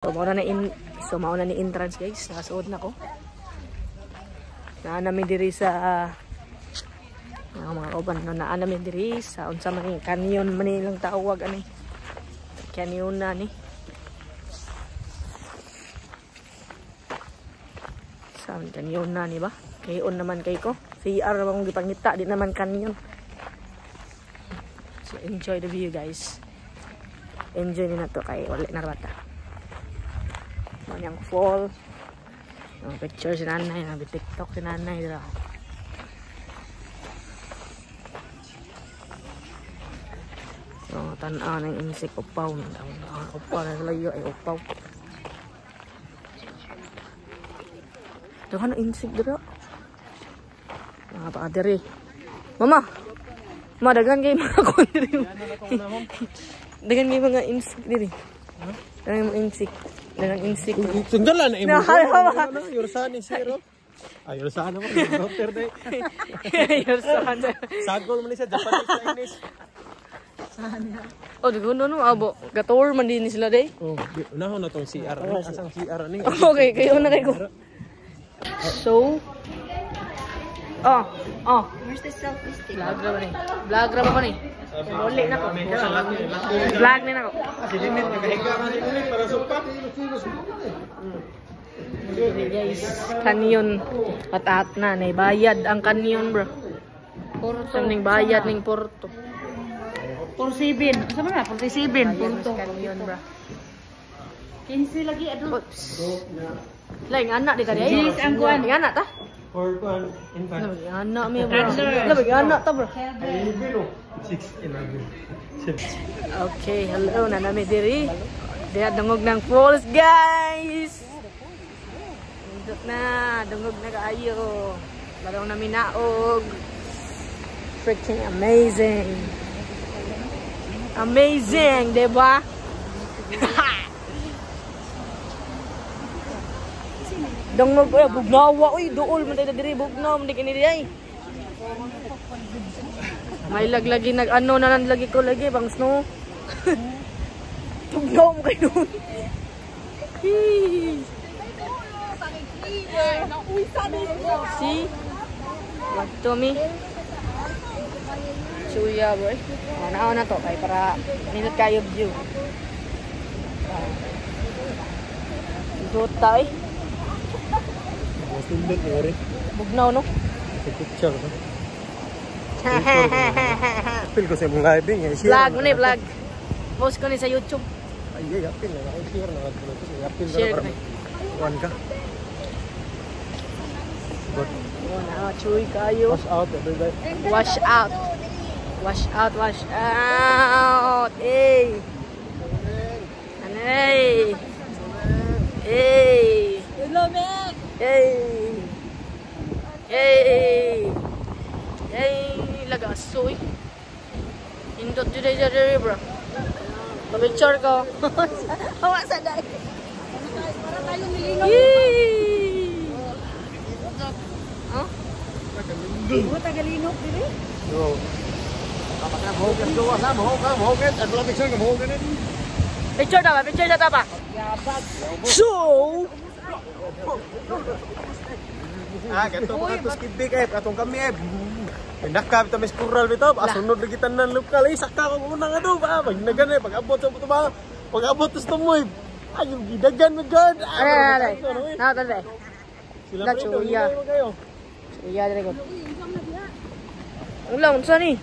So mauna ni entrance guys, nakasuod na ko. Naanami diri sa mga kauban no, naanami diri sa unsa man ni canyon man nilang tawag ani. Canyon na ni. Saan canyon na ni ba? Kayon naman kay ko. CR naman kong gipangita, di naman canyon. So enjoy the view guys. Enjoy ni na to kay wala na bata. Yang fall. Picture si nanay, TikTok si nanay dira. Tan-aw ng insect upaw. Upaw na layo ay upaw. Dahan ang insect dira. Pa diri. Mama. Dagan kay mga kon diri. Dagan kay mga insect diri. Dagan mga insect. Dagang insect. Sunggalan na imo. Yursan ni zero. Yursan naman. Doctor day. Yursan. Sagol man siya Japanese Chinese. Oh, dugo no abo. Gatour man din sila day. Oh, unahon na tong CR. Asang CR ni. Okay, kayo na kay ko. So, where's the selfie stick? Vlog ra ba ni? Wala na ko. Vlog ni na ko. Dinit nagahiga man dinit para supat. Guys, canyon patat na nay bayad ang canyon, bro. Porto ning bayad ning Porto. 47. Asa man na? 47. Porto. Canyon, bro. 15 lagi ado. Lain anak di kadi ay. Ang kuan. Ang anak ta? Or kuan infant. Anak mi, bro. Labi anak ta, bro. 6 Okay, hello na nami diri. Diha dungog ng falls, guys. Dungog na kaayo. Barong nami naog. Freaking amazing. Amazing, diba? Dungog bugnawa oy, duol man tayo diri, bugnaw man kini diri ay. May laglagi nag-ano na lang lagi ko lagi bang snow. Bugnaw mo kayo doon. See? What to me? Suya boy. Ano na to kay para minute kayo view. Dota eh. Bugnaw no? Picture no? Apil ko sa mga ibing eh. Vlog mo ni vlog. Post ko ni sa YouTube. Ay, apil na. Share na. Apil na. Share ka. One ka. Chuy kayo. Wash out everybody. Wash out. Wash out, wash out. Hey. Hey. Hey. Hey. Hey. Hey, lagasoy. Indot jud diri, bro. Pa-picture ko. Hawa sa dai. Para tayo milino. Oh? Tagalinok diri. Yo. Picture ta ba? So, gato pa to skibik eh, atong kami eh. Pinakab ta mes kural bitaw, asunod lagi tanan lokal eh, saka ko una nga do ba, pag nagan eh, pag abot sa buto ba, pag abot sa tumoy. Ayong gidagan mo god. Na ta dai. Sila Chuya. Chuya diri ko. Ulang sa ni.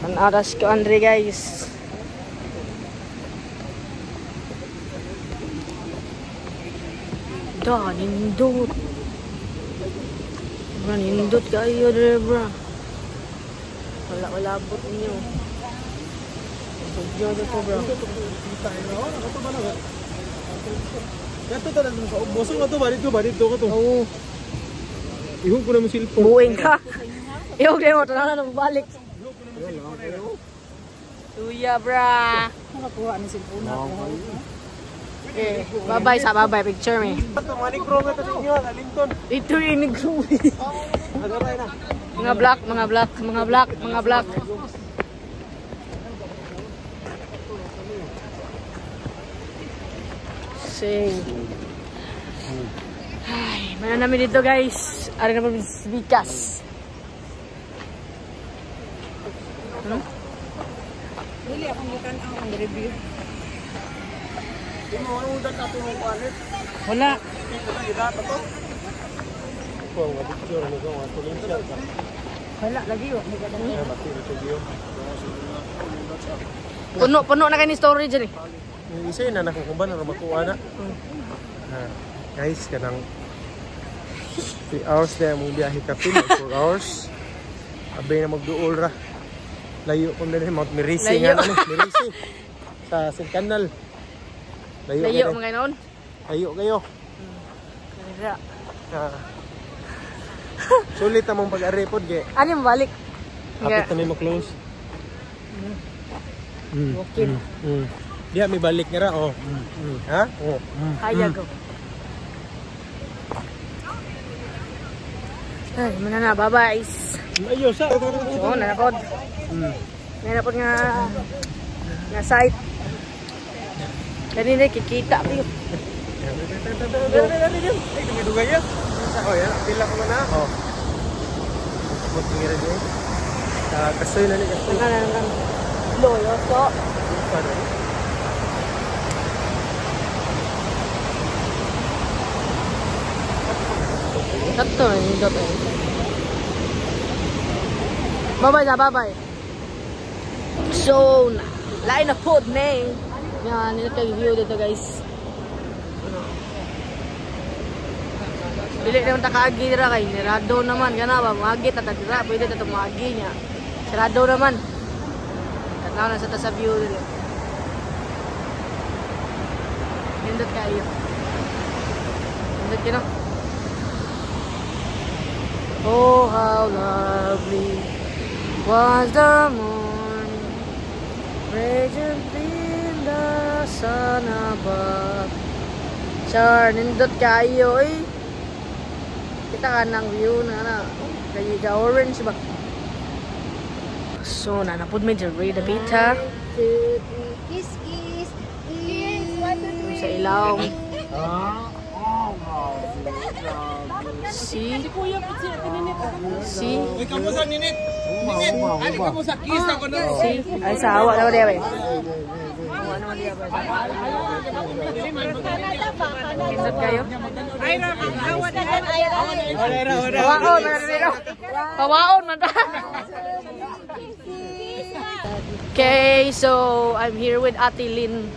Ang aras ko Andre guys. Nindot. Nindot kayo dere bro. Wala abot niyo. Sugyo dito bro. Gato ta lang sa bosong ato barit ko to. Oo. Ihong ko na mo cellphone. Buwing ka. Ihong din mo tanan na balik. Tuya bra. Nakakuha ni cellphone ako. Okay, bye-bye picture me. Manik bro nga to ninyo, Alington. Ito yung nag-groove. Agaray na. Mga black, mga black, mga black, mga black. Sing. Ay, mana namin dito guys. Ari na po bikas. Dili akong bukan ang review. Di mo ano udah ka tulong kualit. Wala. Ito na gida to. Ko nga picture ni ko nga tuling siya. Wala lagi wa. Ay mati ito giyo. Puno na kayo ni storage dyan eh. Yung isa yun na nakukumban na makuha na. Guys, kanang 3 hours na mong biyahe ka pin, 4 hours. Abay na magduol ra. Layo ko na rin, Mount Mirisi nga na Mirisi. Sa Singkanal. Layo mga noon. Layo kayo. Kaya. Sulit namang pag-arepod kaya. Ano yung balik? Hapit na may mag-close. Walk-in. Diya, may balik nga ra. Oh. Ha? Oh. Kaya go. Ay, mana na, bye-bye. Ayos ha. Oo, nanapod. Nanapod nga site. Kanina kikita. Ay, dumidugay yan. Oh, yan. Pila ko na. Oh. Magtingira din. Kasoy na ni kasoy. Ang loyo to. Sakto na yung dot. Bye-bye na, bye-bye. So, lain na food na eh. Yan, nito yung view dito guys. Dili naman takaagi dira kay nirado naman. Gana ba, maagi tatadira. Pwede ito maagi niya. Sirado naman. Tatlaw na sa view dito. Nindot kayo. Nindot ka na. Oh, how lovely was the morning, radiant in the sun above. Char, nindot kayo eh. Kita ka ng view na kaya ka orange ba? So, nanapod medyo read a bit ha. Kiss, kiss, kiss. 1, 2, 3. Sa ilaw. See? See? Ikaw mo sa ninit. Ninit. Ano ka mo sa kiss ako na. See? Ay, sa awa naman diya ba? Awa naman diya ba? Pindot kayo? Pawaon man dito. Pawaon man. Okay, so I'm here with Ate Lynn.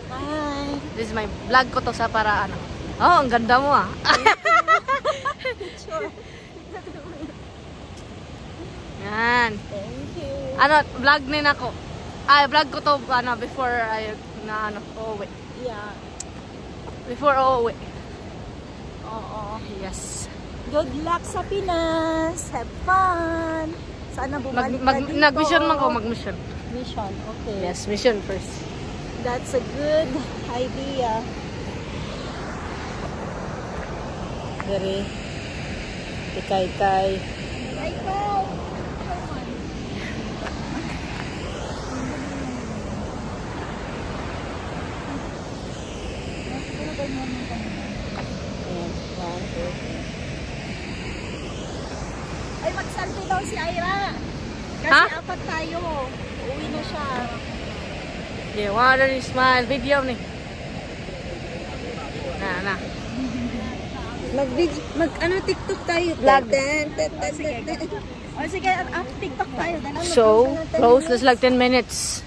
Bye. This is my vlog ko to sa para ano. Oh, ang ganda mo ah. Yan. Thank you. Ano, vlog din ako. Ay, vlog ko to ano before ay na ano, uuwi. Yeah. Before uuwi. Oo. Yes. Good luck sa Pinas. Have fun. Sana bumalik ka dito. Nag-mission man ko, mag-mission. Mission, okay. Yes, mission first. That's a good idea. Dari. Ikay-ikay. Ay, mag-selfie daw si Ira. Kasi Ha? apat tayo. Uwi na siya. Yeah, water is smile. Video ni. Na. Ano, TikTok tayo. Vlog. O sige, TikTok tayo. So, close. That's like 10 minutes.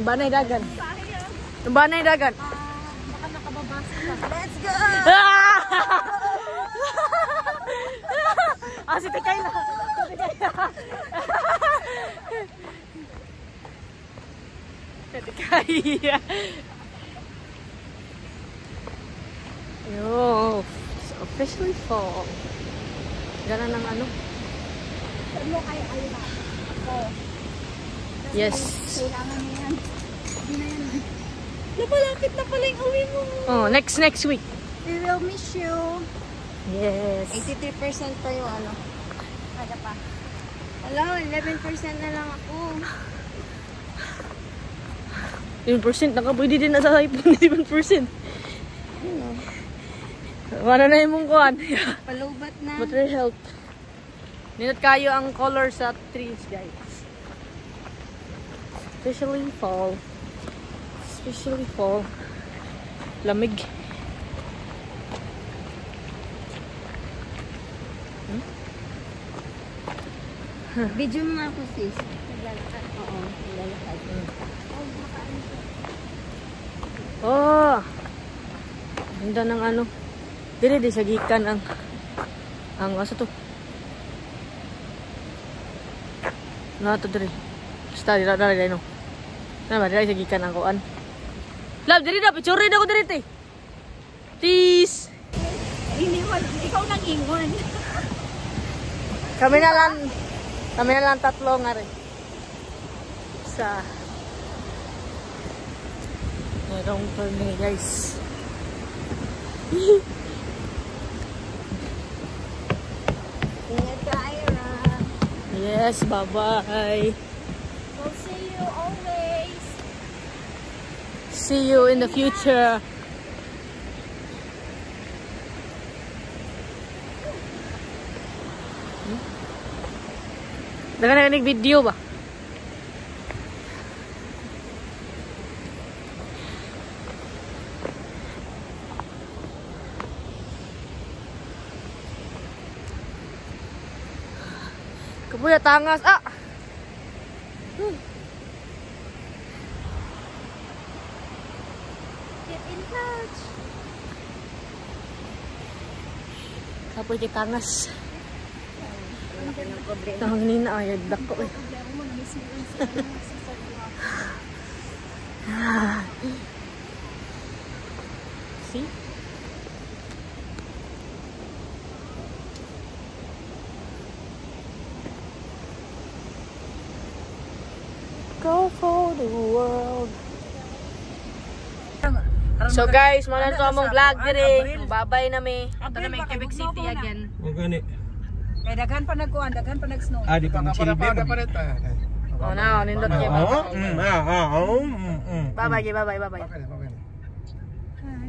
Banay dagan. Banay dagan. Let's go! Ah, si Tikay na. Si Tikay. Yo, it's officially fall. Gana ng ano? Ano kay Ira? Yes. Kailangan mo yan. Hindi na yan. Napalapit na pala yung uwi mo. Oh, next week. We will miss you. Yes. 83% pa yung ano. Hello, 11% na lang ako. 11% nakapwede din na sa iPhone 11%. Wala na yung mong kuhan. Palubat na. Battery health. Ninot kayo ang color sa trees, guys. Especially fall. Lamig. Video mo ako, sis. Naglalakad. Oo, naglalakad. Oh! Ganda ng ano. Dire di sagikan ang asa to. Na to dire. Basta dira no. Na ba dire sagikan ang kuan. Love dire na picture na ko dire te. Tis. Hindi mo, ikaw nang ingon. Kami na lang tatlo nga rin. Sa merong turning, guys. Ingat ka, Ira. Yes, bye-bye. We'll see you always. See you in the future. Dagan na video ba? Kabuya tangas. Ah! Get in touch. Kabuya tangas. Nangin na ay dako eh. See? Go for the world. So guys, mana to among vlog dire. Bye-bye na mi. Ato na may Quebec City again. O gani. Kay daghan pa nagkuhan, daghan pa nag-snow. Di pa mag-silbi. Oh na, nindot kay bye-bye, bye-bye.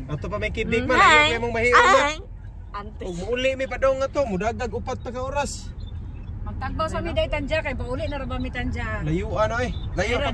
Ato pa may kibig man, ayaw kay mong mahiyon na. Ante. Ug muuli mi pa daw nga to, mudagdag upat pa ka oras. Magtagbaw sa mi day tanja kay pauli na ra ba mi tanja. Layuan ay. Layo pa